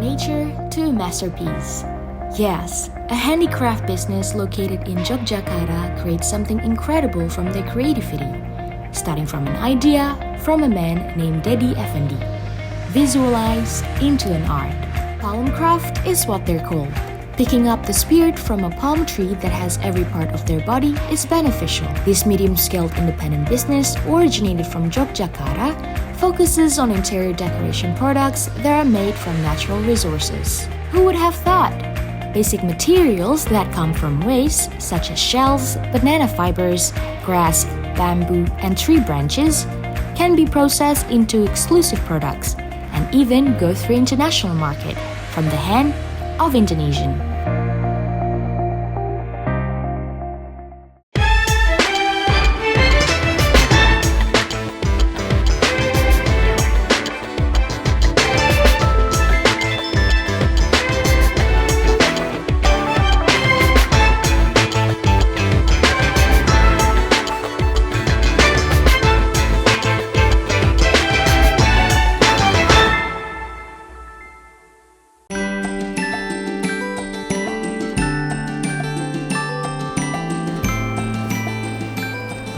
nature to a masterpiece. Yes, a handicraft business located in Yogyakarta creates something incredible from their creativity, starting from an idea from a man named Dedi Effendi, visualized into an art. Palm craft is what they're called. Picking up the spirit from a palm tree that has every part of their body is beneficial. This medium-scaled independent business, originated from Yogyakarta, focuses on interior decoration products that are made from natural resources. Who would have thought? Basic materials that come from waste, such as shells, banana fibers, grass, bamboo, and tree branches, can be processed into exclusive products and even go through international market from the hand of Indonesian.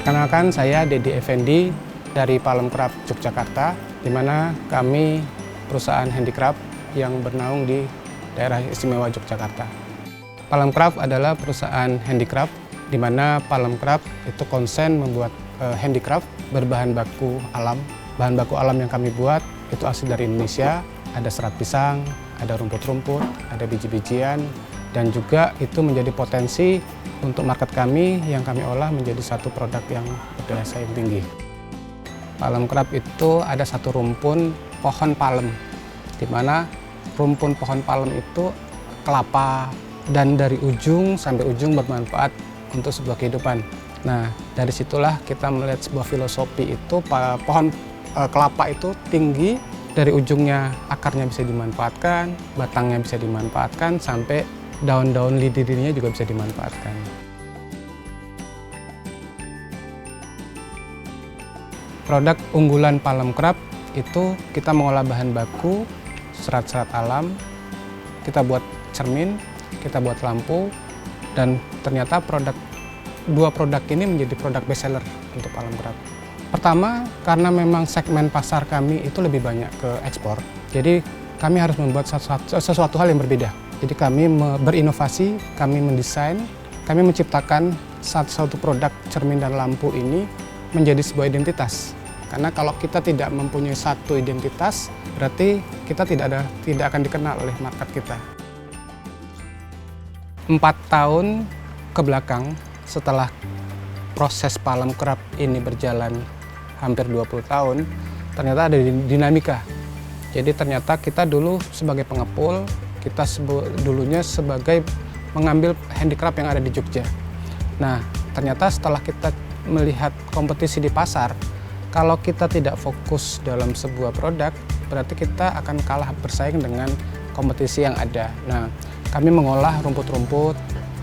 Perkenalkan, saya Dedi Effendi dari Palm Craft Yogyakarta, di mana kami perusahaan handicraft yang bernaung di daerah istimewa Yogyakarta. Palm Craft adalah perusahaan handicraft, di mana Palm Craft itu konsen membuat handicraft berbahan baku alam. Bahan baku alam yang kami buat itu asli dari Indonesia, ada serat pisang, ada rumput-rumput, ada biji-bijian, dan juga itu menjadi potensi untuk market kami yang kami olah menjadi satu produk yang berdaya saing tinggi. Palm craft itu ada satu rumpun pohon palem, di mana rumpun pohon palem itu kelapa dan dari ujung sampai ujung bermanfaat untuk sebuah kehidupan. Nah, dari situlah kita melihat sebuah filosofi itu pohon kelapa itu tinggi, dari ujungnya akarnya bisa dimanfaatkan, batangnya bisa dimanfaatkan, sampai daun-daun lidi-lidinya juga bisa dimanfaatkan. Produk unggulan Palm Craft itu kita mengolah bahan baku, serat-serat alam, kita buat cermin, kita buat lampu, dan ternyata dua produk ini menjadi produk best seller untuk Palm Craft. Pertama, karena memang segmen pasar kami itu lebih banyak ke ekspor, jadi kami harus membuat sesuatu hal yang berbeda. Jadi kami berinovasi, kami mendesain, kami menciptakan satu produk cermin dan lampu ini menjadi sebuah identitas. Karena kalau kita tidak mempunyai satu identitas, berarti kita tidak akan dikenal oleh market kita. 4 tahun ke belakang setelah proses Palm Craft ini berjalan hampir 20 tahun, ternyata ada dinamika. Jadi ternyata kita dulu sebagai pengepul, kita dulunya sebagai mengambil handicraft yang ada di Jogja. Nah, ternyata setelah kita melihat kompetisi di pasar, kalau kita tidak fokus dalam sebuah produk, berarti kita akan kalah bersaing dengan kompetisi yang ada. Nah, kami mengolah rumput-rumput,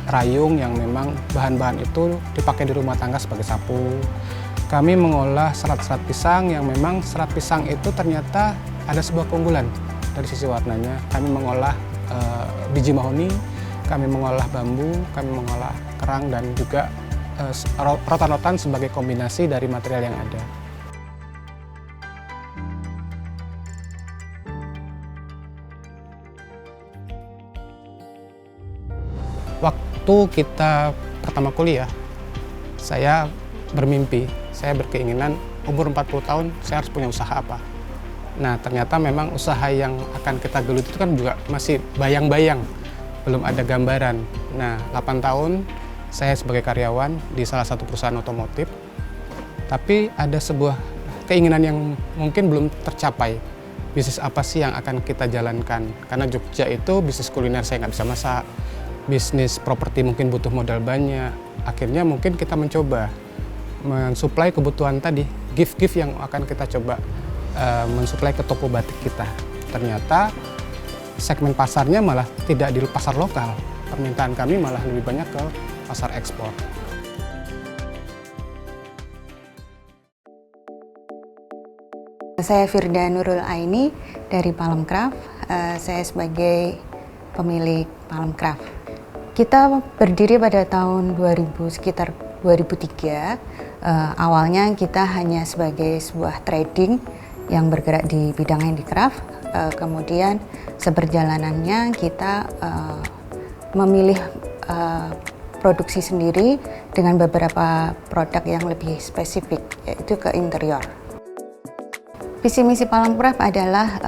rayung yang memang bahan-bahan itu dipakai di rumah tangga sebagai sapu. Kami mengolah serat-serat pisang yang memang serat pisang itu ternyata ada sebuah keunggulan dari sisi warnanya. Kami mengolah biji mahoni, kami mengolah bambu, kami mengolah kerang, dan juga rotan-rotan sebagai kombinasi dari material yang ada. Waktu kita pertama kuliah, saya bermimpi, saya berkeinginan umur 40 tahun saya harus punya usaha apa. Nah, ternyata memang usaha yang akan kita geluti itu kan juga masih bayang-bayang, belum ada gambaran. Nah, 8 tahun saya sebagai karyawan di salah satu perusahaan otomotif, tapi ada sebuah keinginan yang mungkin belum tercapai. Bisnis apa sih yang akan kita jalankan? Karena Jogja itu bisnis kuliner saya nggak bisa masak, bisnis properti mungkin butuh modal banyak. Akhirnya mungkin kita mencoba mensuplai kebutuhan tadi, gift-gift yang akan kita coba mensuplai ke toko batik kita. Ternyata segmen pasarnya malah tidak di pasar lokal, permintaan kami malah lebih banyak ke pasar ekspor. Saya Firda Nurul Aini dari Palemcraft. Saya sebagai pemilik Palemcraft. Kita berdiri pada tahun sekitar 2003. Awalnya kita hanya sebagai sebuah trading yang bergerak di bidang handicraft. Kemudian seberjalanannya kita memilih produksi sendiri dengan beberapa produk yang lebih spesifik, yaitu ke interior. Visi misi Palemcraft adalah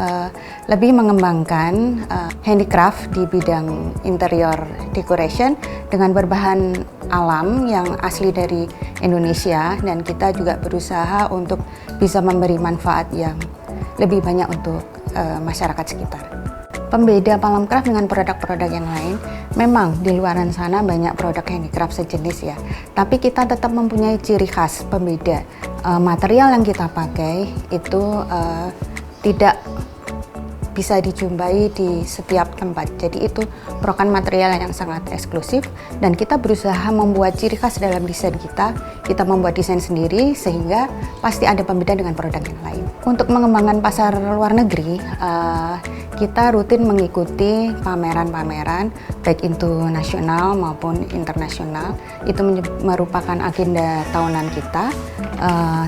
lebih mengembangkan handicraft di bidang interior decoration dengan berbahan alam yang asli dari Indonesia, dan kita juga berusaha untuk bisa memberi manfaat yang lebih banyak untuk masyarakat sekitar. Pembeda Palemcraft dengan produk-produk yang lain, memang di luaran sana banyak produk handicraft sejenis ya, tapi kita tetap mempunyai ciri khas pembeda. Material yang kita pakai itu tidak bisa dijumpai di setiap tempat, jadi itu merupakan material yang sangat eksklusif, dan kita berusaha membuat ciri khas dalam desain kita. Kita membuat desain sendiri sehingga pasti ada pembeda dengan produk yang lain. Untuk mengembangkan pasar luar negeri, kita rutin mengikuti pameran-pameran baik itu nasional maupun internasional. Itu merupakan agenda tahunan kita,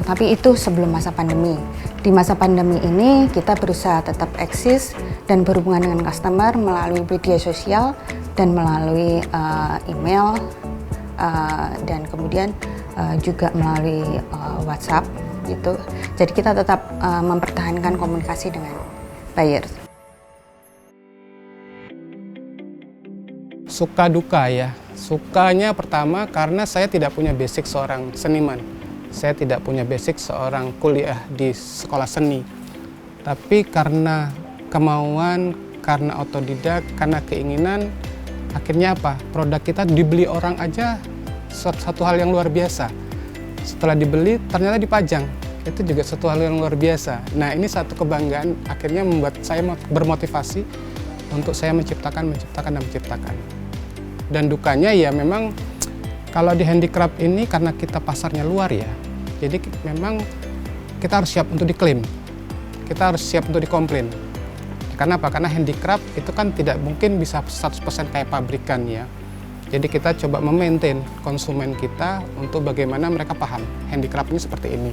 tapi itu sebelum masa pandemi. Di masa pandemi ini kita berusaha tetap eksis dan berhubungan dengan customer melalui media sosial dan melalui email, dan kemudian juga melalui WhatsApp gitu. Jadi kita tetap mempertahankan komunikasi dengan buyer. Suka duka ya. Sukanya pertama karena saya tidak punya basic seorang seniman. Saya tidak punya basic seorang kuliah di sekolah seni. Tapi karena kemauan, karena otodidak, karena keinginan, akhirnya apa? Produk kita dibeli orang aja satu hal yang luar biasa. Setelah dibeli ternyata dipajang. Itu juga satu hal yang luar biasa. Nah, ini satu kebanggaan akhirnya membuat saya bermotivasi untuk saya menciptakan. Dan dukanya ya memang kalau di handicraft ini karena kita pasarnya luar ya, jadi memang kita harus siap untuk diklaim, kita harus siap untuk dikomplain. Karena apa? Karena handicraft itu kan tidak mungkin bisa 100% kayak pabrikan ya. Jadi kita coba memaintain konsumen kita untuk bagaimana mereka paham handicraft ini seperti ini.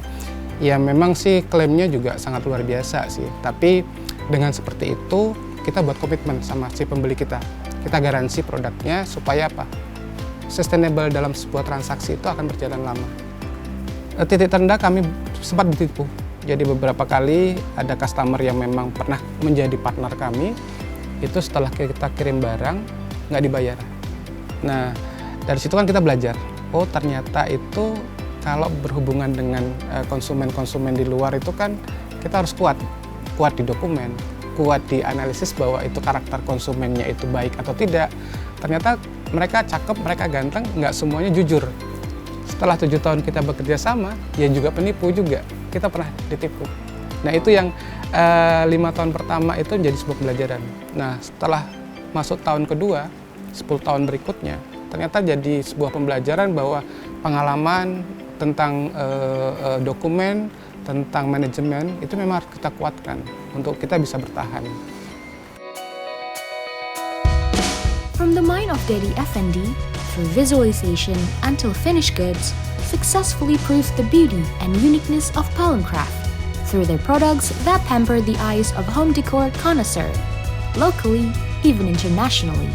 Ya memang sih klaimnya juga sangat luar biasa sih, tapi dengan seperti itu kita buat komitmen sama si pembeli kita. Kita garansi produknya supaya apa? Sustainable dalam sebuah transaksi itu akan berjalan lama. Titik terendah kami sempat ditipu. Jadi beberapa kali ada customer yang memang pernah menjadi partner kami, itu setelah kita kirim barang nggak dibayar. Nah dari situ kan kita belajar, oh ternyata itu kalau berhubungan dengan konsumen-konsumen di luar itu kan kita harus kuat di dokumen, kuat di analisis bahwa itu karakter konsumennya itu baik atau tidak. Ternyata mereka cakep, mereka ganteng, nggak semuanya jujur. Setelah 7 tahun kita bekerja sama, ya juga penipu juga. Kita pernah ditipu. Nah itu yang 5 tahun pertama itu menjadi sebuah pembelajaran. Nah setelah masuk tahun kedua, 10 tahun berikutnya, ternyata jadi sebuah pembelajaran bahwa pengalaman tentang dokumen, tentang manajemen, itu memang harus kita kuatkan untuk kita bisa bertahan. From the mind of Dedi Effendi, through visualization until finished goods, successfully proves the beauty and uniqueness of Palemcraft through their products that pamper the eyes of home decor connoisseur, locally, even internationally.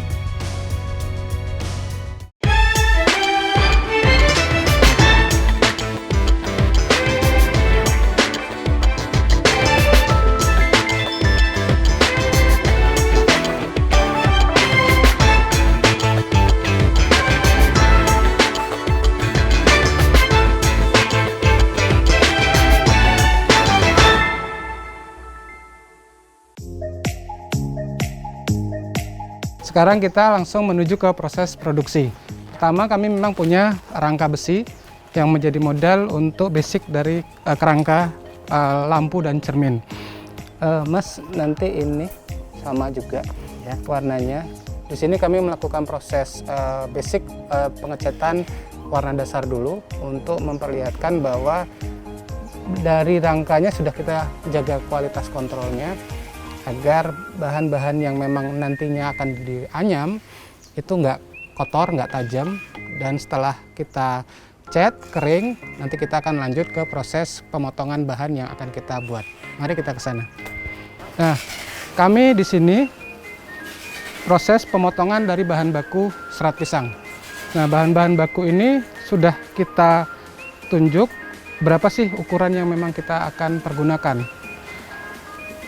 Sekarang kita langsung menuju ke proses produksi. Pertama kami memang punya rangka besi yang menjadi modal untuk basic dari kerangka lampu dan cermin. Mas, nanti ini sama juga ya warnanya. Di sini kami melakukan proses basic pengecatan warna dasar dulu untuk memperlihatkan bahwa dari rangkanya sudah kita jaga kualitas kontrolnya agar bahan-bahan yang memang nantinya akan dianyam itu nggak kotor, nggak tajam, dan setelah kita cat kering, nanti kita akan lanjut ke proses pemotongan bahan yang akan kita buat. Mari kita ke sana. Nah, kami di sini proses pemotongan dari bahan baku serat pisang. Nah, bahan-bahan baku ini sudah kita tunjuk berapa sih ukuran yang memang kita akan pergunakan.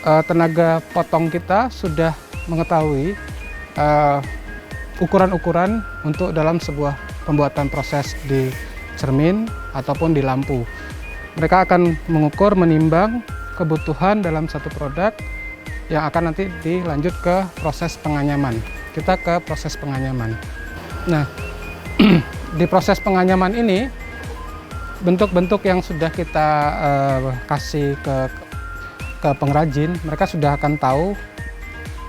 Tenaga potong kita sudah mengetahui ukuran-ukuran untuk dalam sebuah pembuatan proses di cermin ataupun di lampu. Mereka akan mengukur, menimbang kebutuhan dalam satu produk yang akan nanti dilanjut ke proses penganyaman. Kita ke proses penganyaman. Nah, di proses penganyaman ini bentuk-bentuk yang sudah kita kasih ke pengrajin, mereka sudah akan tahu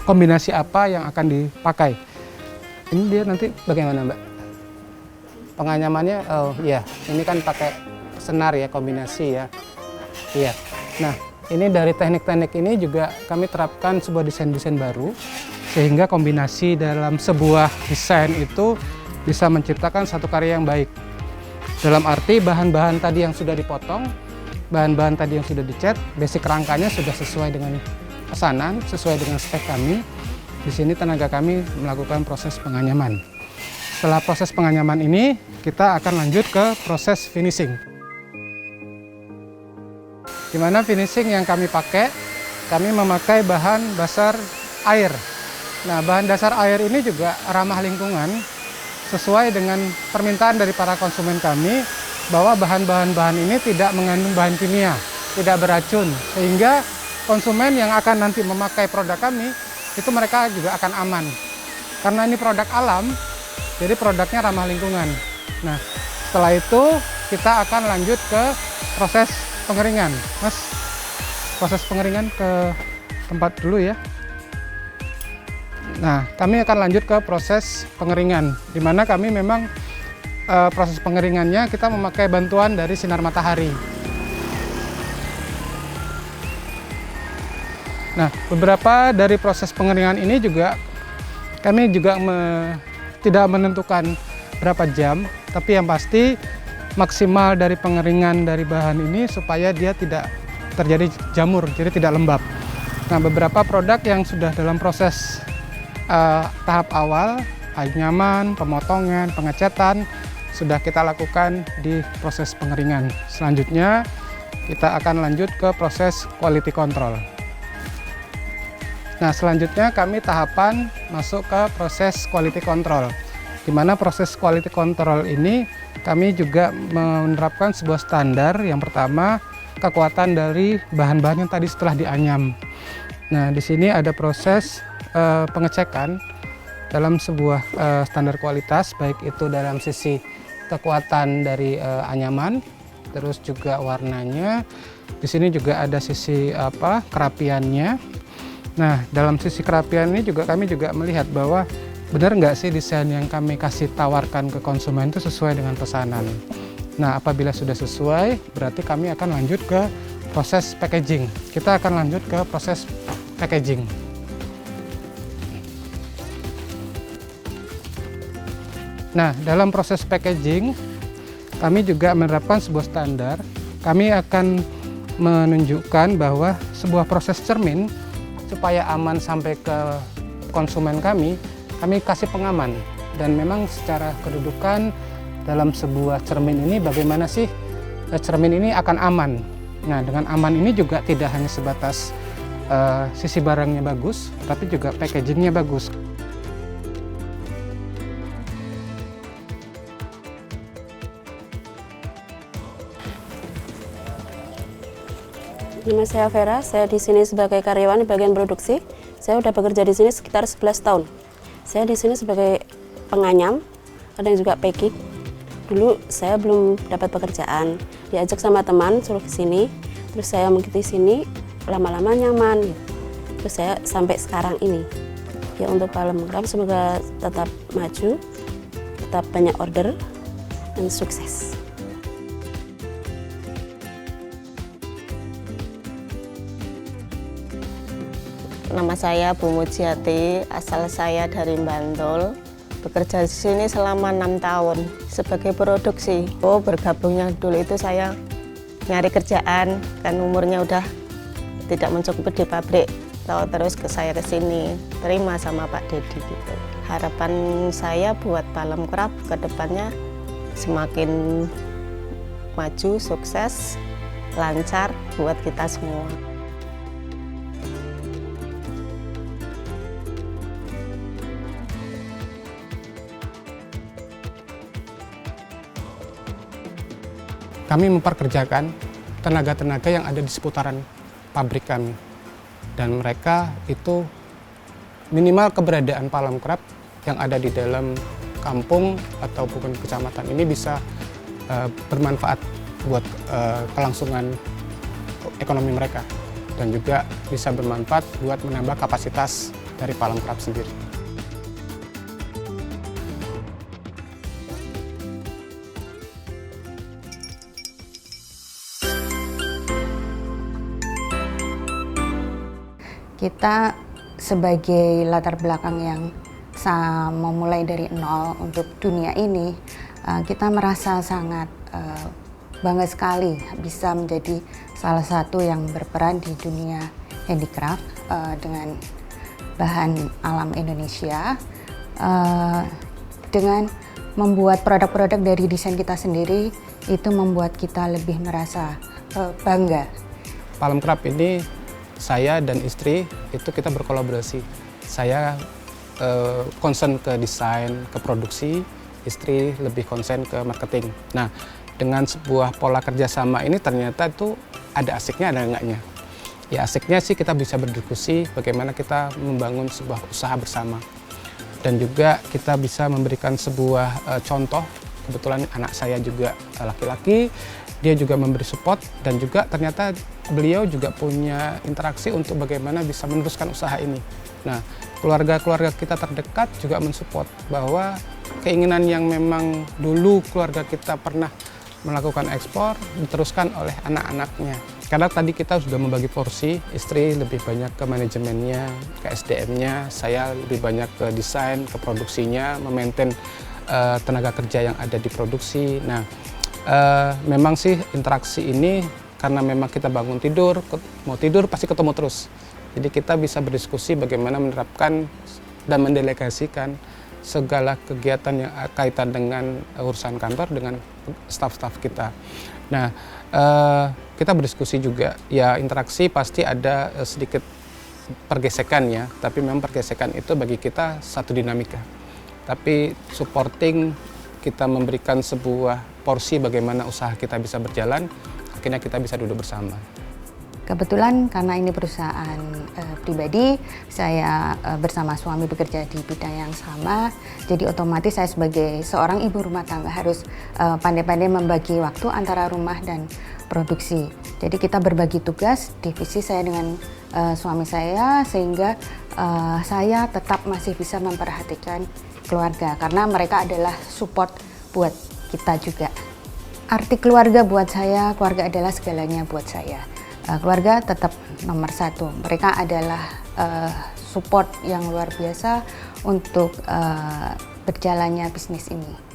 kombinasi apa yang akan dipakai. Ini dia nanti bagaimana, Mbak? Penganyamannya, oh iya, ini kan pakai senar ya, kombinasi ya. Iya. Nah, ini dari teknik-teknik ini juga kami terapkan sebuah desain-desain baru, sehingga kombinasi dalam sebuah desain itu bisa menciptakan satu karya yang baik. Dalam arti bahan-bahan tadi yang sudah dipotong, bahan-bahan tadi yang sudah dicat, basic rangkanya sudah sesuai dengan pesanan, sesuai dengan spek kami. Di sini tenaga kami melakukan proses penganyaman. Setelah proses penganyaman ini, kita akan lanjut ke proses finishing. Di mana finishing yang kami pakai, kami memakai bahan dasar air. Nah, bahan dasar air ini juga ramah lingkungan, sesuai dengan permintaan dari para konsumen kami, bahwa bahan-bahan ini tidak mengandung bahan kimia, tidak beracun, sehingga konsumen yang akan nanti memakai produk kami, itu mereka juga akan aman. Karena ini produk alam, jadi produknya ramah lingkungan. Nah, setelah itu kita akan lanjut ke proses pengeringan. Mas, proses pengeringan ke tempat dulu ya. Nah, kami akan lanjut ke proses pengeringan, di mana kami memang proses pengeringannya kita memakai bantuan dari sinar matahari. Nah, beberapa dari proses pengeringan ini juga kami juga tidak menentukan berapa jam, tapi yang pasti maksimal dari pengeringan dari bahan ini supaya dia tidak terjadi jamur, jadi tidak lembab. Nah, beberapa produk yang sudah dalam proses tahap awal, anyaman, pemotongan, pengecatan, sudah kita lakukan di proses pengeringan. Selanjutnya, kita akan lanjut ke proses quality control. Nah, selanjutnya kami tahapan masuk ke proses quality control, di mana proses quality control ini kami juga menerapkan sebuah standar. Yang pertama, kekuatan dari bahan-bahan yang tadi setelah dianyam. Nah, di sini ada proses pengecekan dalam sebuah standar kualitas, baik itu dalam sisi kekuatan dari anyaman, terus juga warnanya. Di sini juga ada sisi kerapiannya. Nah, dalam sisi kerapian ini juga kami juga melihat bahwa benar nggak sih desain yang kami kasih tawarkan ke konsumen itu sesuai dengan pesanan. Nah, apabila sudah sesuai, berarti kami akan lanjut ke proses packaging. Kita akan lanjut ke proses packaging. Nah, dalam proses packaging, kami juga menerapkan sebuah standar. Kami akan menunjukkan bahwa sebuah proses cermin, supaya aman sampai ke konsumen kami kasih pengaman. Dan memang secara kedudukan dalam sebuah cermin ini, bagaimana sih cermin ini akan aman. Nah, dengan aman ini juga tidak hanya sebatas sisi barangnya bagus, tapi juga packagingnya bagus. Nama saya Vera, saya di sini sebagai karyawan di bagian produksi. Saya sudah bekerja di sini sekitar 11 tahun. Saya di sini sebagai penganyam, kadang juga packing. Dulu saya belum dapat pekerjaan, diajak sama teman suruh ke sini, terus saya mengikuti sini, lama-lama nyaman. Terus saya sampai sekarang ini. Ya, untuk Palem Craft semoga tetap maju, tetap banyak order, dan sukses. Nama saya Bu Mujiati, asal saya dari Bantul. Bekerja di sini selama 6 tahun sebagai produksi. Bergabungnya dulu itu saya nyari kerjaan, kan umurnya udah tidak mencukupi di pabrik. Terus saya ke sini, terima sama Pak Dedi gitu. Harapan saya buat Palem Craft ke depannya semakin maju, sukses, lancar buat kita semua. Kami memperkerjakan tenaga-tenaga yang ada di seputaran pabrik kami. Dan mereka itu minimal keberadaan Palem Craft yang ada di dalam kampung ataupun kecamatan ini bisa bermanfaat buat kelangsungan ekonomi mereka. Dan juga bisa bermanfaat buat menambah kapasitas dari Palem Craft sendiri. Kita sebagai latar belakang yang memulai dari nol untuk dunia ini, kita merasa sangat bangga sekali bisa menjadi salah satu yang berperan di dunia handicraft dengan bahan alam Indonesia, dengan membuat produk-produk dari desain kita sendiri. Itu membuat kita lebih merasa bangga. Palem Craft ini saya dan istri itu kita berkolaborasi. Saya concern ke desain, ke produksi, istri lebih concern ke marketing. Nah, dengan sebuah pola kerjasama ini ternyata itu ada asiknya, ada enggaknya. Ya asiknya sih kita bisa berdiskusi bagaimana kita membangun sebuah usaha bersama. Dan juga kita bisa memberikan sebuah contoh. Kebetulan anak saya juga laki-laki, dia juga memberi support dan juga ternyata beliau juga punya interaksi untuk bagaimana bisa meneruskan usaha ini. Nah, keluarga-keluarga kita terdekat juga mensupport bahwa keinginan yang memang dulu keluarga kita pernah melakukan ekspor diteruskan oleh anak-anaknya. Karena tadi kita sudah membagi porsi, istri lebih banyak ke manajemennya, ke SDM-nya, saya lebih banyak ke desain, ke produksinya, memaintain tenaga kerja yang ada di produksi. Nah, memang sih interaksi ini karena memang kita bangun tidur, mau tidur pasti ketemu terus. Jadi kita bisa berdiskusi bagaimana menerapkan dan mendelegasikan segala kegiatan yang kaitan dengan urusan kantor dengan staf-staf kita. Nah, kita berdiskusi juga, ya interaksi pasti ada sedikit pergesekan ya, tapi memang pergesekan itu bagi kita satu dinamika. Tapi supporting, kita memberikan sebuah porsi bagaimana usaha kita bisa berjalan, akhirnya kita bisa duduk bersama. Kebetulan karena ini perusahaan pribadi, saya bersama suami bekerja di bidang yang sama, jadi otomatis saya sebagai seorang ibu rumah tangga harus pandai-pandai membagi waktu antara rumah dan produksi. Jadi kita berbagi tugas, divisi saya dengan suami saya, sehingga saya tetap masih bisa memperhatikan keluarga, karena mereka adalah support buat kita juga. Arti keluarga buat saya, keluarga adalah segalanya buat saya. Keluarga tetap nomor satu. Mereka adalah support yang luar biasa untuk berjalannya bisnis ini.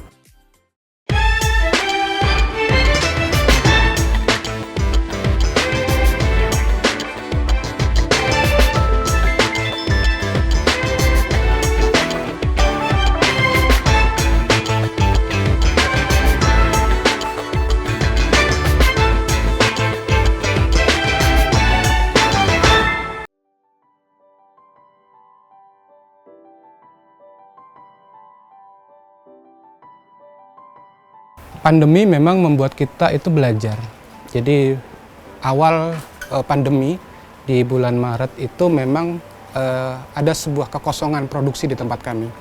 Pandemi memang membuat kita itu belajar. Jadi awal pandemi di bulan Maret itu memang ada sebuah kekosongan produksi di tempat kami.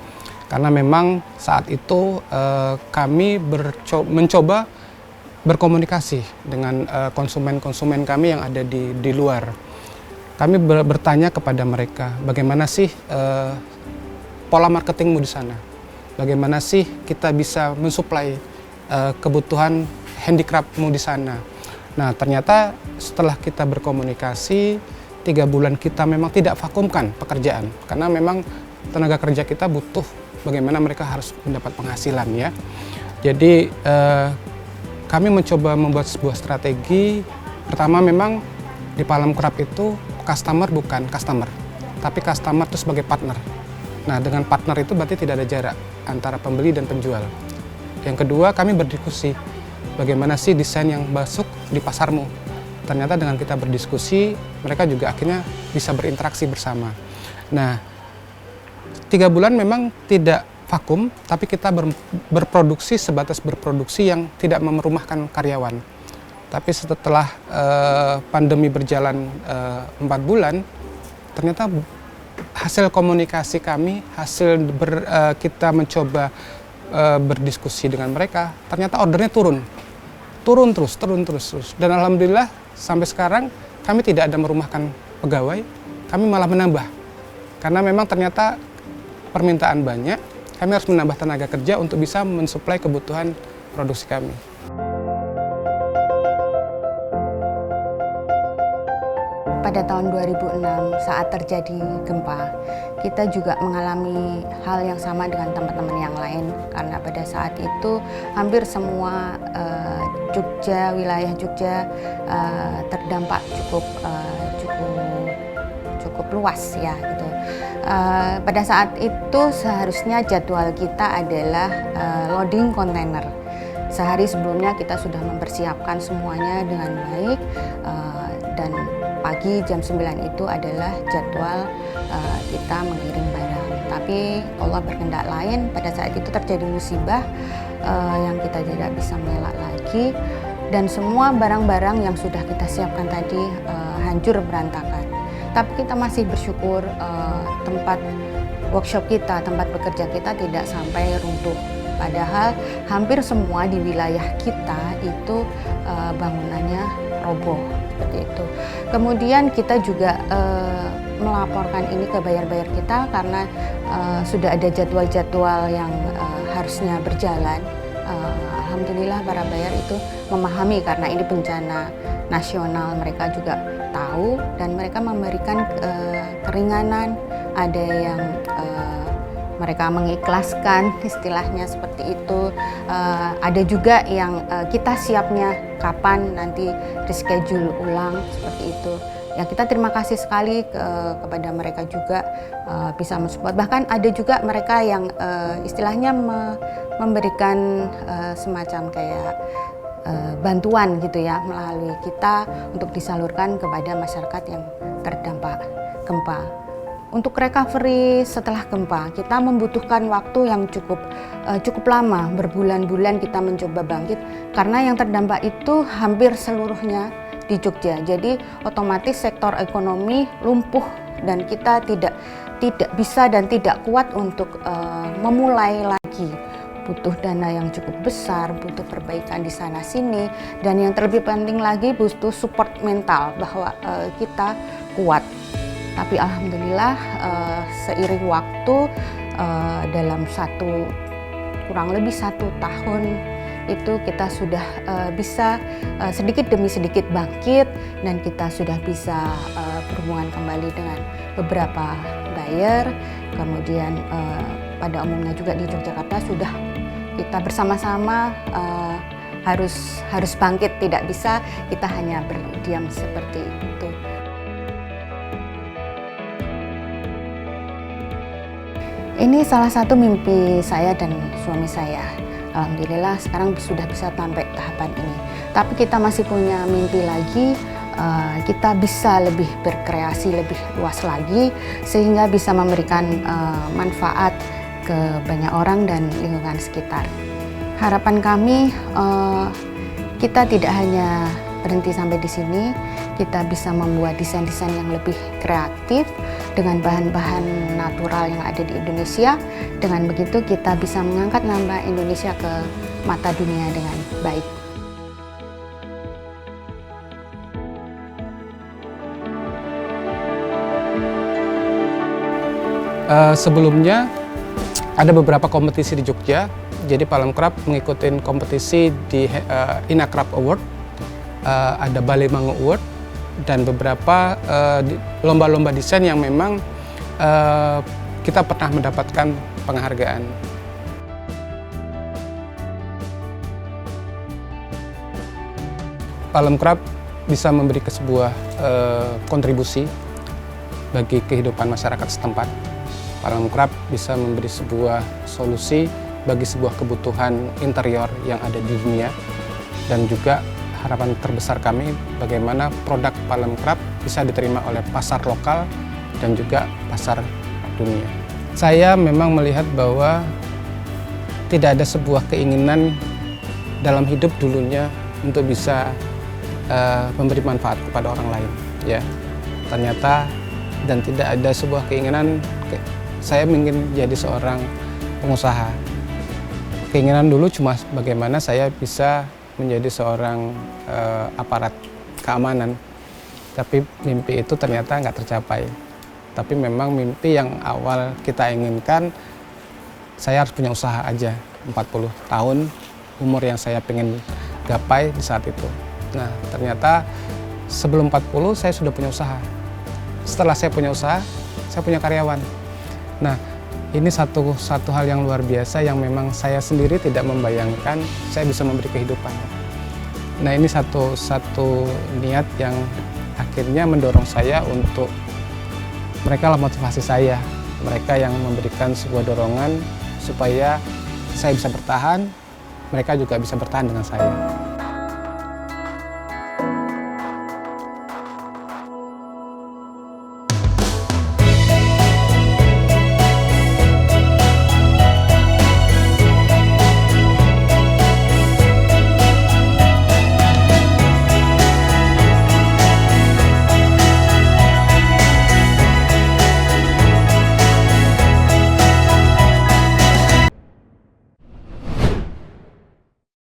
Karena memang saat itu kami mencoba berkomunikasi dengan konsumen-konsumen kami yang ada di luar. Kami bertanya kepada mereka, bagaimana sih pola marketingmu di sana? Bagaimana sih kita bisa mensuplai kebutuhan handicraftmu di sana. Nah, ternyata setelah kita berkomunikasi, 3 bulan kita memang tidak vakumkan pekerjaan, karena memang tenaga kerja kita butuh bagaimana mereka harus mendapat penghasilan ya. Jadi kami mencoba membuat sebuah strategi. Pertama memang di Palem Craft itu customer bukan customer, tapi customer itu sebagai partner. Nah, dengan partner itu berarti tidak ada jarak antara pembeli dan penjual. Yang kedua, kami berdiskusi bagaimana sih desain yang masuk di pasarmu. Ternyata dengan kita berdiskusi, mereka juga akhirnya bisa berinteraksi bersama. Nah, 3 bulan memang tidak vakum, tapi kita berproduksi sebatas berproduksi yang tidak merumahkan karyawan. Tapi setelah pandemi berjalan 4 bulan, ternyata hasil komunikasi kami, kita mencoba berdiskusi dengan mereka, ternyata ordernya turun terus. Dan alhamdulillah sampai sekarang kami tidak ada merumahkan pegawai, kami malah menambah. Karena memang ternyata permintaan banyak, kami harus menambah tenaga kerja untuk bisa mensuplai kebutuhan produksi kami. Pada tahun 2006 saat terjadi gempa, kita juga mengalami hal yang sama dengan teman-teman yang lain, karena pada saat itu hampir semua wilayah Jogja terdampak cukup luas ya gitu. Pada saat itu seharusnya jadwal kita adalah loading kontainer. Sehari sebelumnya kita sudah mempersiapkan semuanya dengan baik, dan pagi jam 9 itu adalah jadwal kita mengirim barang. Tapi Allah berkehendak lain, pada saat itu terjadi musibah yang kita tidak bisa mengelak lagi, dan semua barang-barang yang sudah kita siapkan tadi hancur berantakan. Tapi kita masih bersyukur tempat workshop kita, tempat bekerja kita tidak sampai runtuh. Padahal hampir semua di wilayah kita itu bangunannya roboh seperti itu. Kemudian kita juga melaporkan ini ke buyer-buyer kita karena sudah ada jadwal-jadwal yang harusnya berjalan. Alhamdulillah para buyer itu memahami karena ini bencana nasional, mereka juga tahu dan mereka memberikan keringanan. Ada yang mereka mengikhlaskan, istilahnya seperti itu. Ada juga yang kita siapnya kapan nanti reschedule ulang seperti itu. Ya kita terima kasih sekali kepada mereka juga bisa mensupport. Bahkan ada juga mereka yang istilahnya memberikan semacam kayak bantuan gitu ya melalui kita untuk disalurkan kepada masyarakat yang terdampak gempa. Untuk recovery setelah gempa, kita membutuhkan waktu yang cukup lama, berbulan-bulan kita mencoba bangkit karena yang terdampak itu hampir seluruhnya di Jogja. Jadi otomatis sektor ekonomi lumpuh dan kita tidak bisa dan tidak kuat untuk memulai lagi. Butuh dana yang cukup besar, butuh perbaikan di sana sini, dan yang terlebih penting lagi butuh support mental bahwa kita kuat. Tapi alhamdulillah seiring waktu dalam kurang lebih 1 tahun itu kita sudah bisa sedikit demi sedikit bangkit dan kita sudah bisa berhubungan kembali dengan beberapa buyer. Kemudian pada umumnya juga di Yogyakarta sudah kita bersama-sama harus bangkit, tidak bisa kita hanya berdiam seperti itu. Ini salah satu mimpi saya dan suami saya. Alhamdulillah sekarang sudah bisa sampai tahapan ini. Tapi kita masih punya mimpi lagi, kita bisa lebih berkreasi lebih luas lagi sehingga bisa memberikan manfaat ke banyak orang dan lingkungan sekitar. Harapan kami kita tidak hanya berhenti sampai di sini, kita bisa membuat desain-desain yang lebih kreatif dengan bahan-bahan natural yang ada di Indonesia. Dengan begitu kita bisa mengangkat nama Indonesia ke mata dunia dengan baik. Sebelumnya ada beberapa kompetisi di Jogja, jadi Palem Craft mengikuti kompetisi di Inacraft Award, ada Bale Mango Award, dan beberapa lomba-lomba desain yang memang kita pernah mendapatkan penghargaan. Palem Craft bisa memberi sebuah kontribusi bagi kehidupan masyarakat setempat. Palem Craft bisa memberi sebuah solusi bagi sebuah kebutuhan interior yang ada di dunia, dan juga harapan terbesar kami bagaimana produk Palem Craft bisa diterima oleh pasar lokal dan juga pasar dunia. Saya memang melihat bahwa tidak ada sebuah keinginan dalam hidup dulunya untuk bisa memberi manfaat kepada orang lain, ya. Ternyata dan tidak ada sebuah keinginan saya ingin jadi seorang pengusaha. Keinginan dulu cuma bagaimana saya bisa menjadi seorang aparat keamanan, tapi mimpi itu ternyata nggak tercapai. Tapi memang mimpi yang awal kita inginkan, saya harus punya usaha aja. 40 tahun umur yang saya pengen gapai di saat itu. Nah, ternyata sebelum 40 saya sudah punya usaha. Setelah saya punya usaha, saya punya karyawan. Nah, ini satu hal yang luar biasa yang memang saya sendiri tidak membayangkan saya bisa memberi kehidupan. Nah, ini satu niat yang akhirnya mendorong saya untuk, mereka lah motivasi saya. Mereka yang memberikan sebuah dorongan supaya saya bisa bertahan, mereka juga bisa bertahan dengan saya.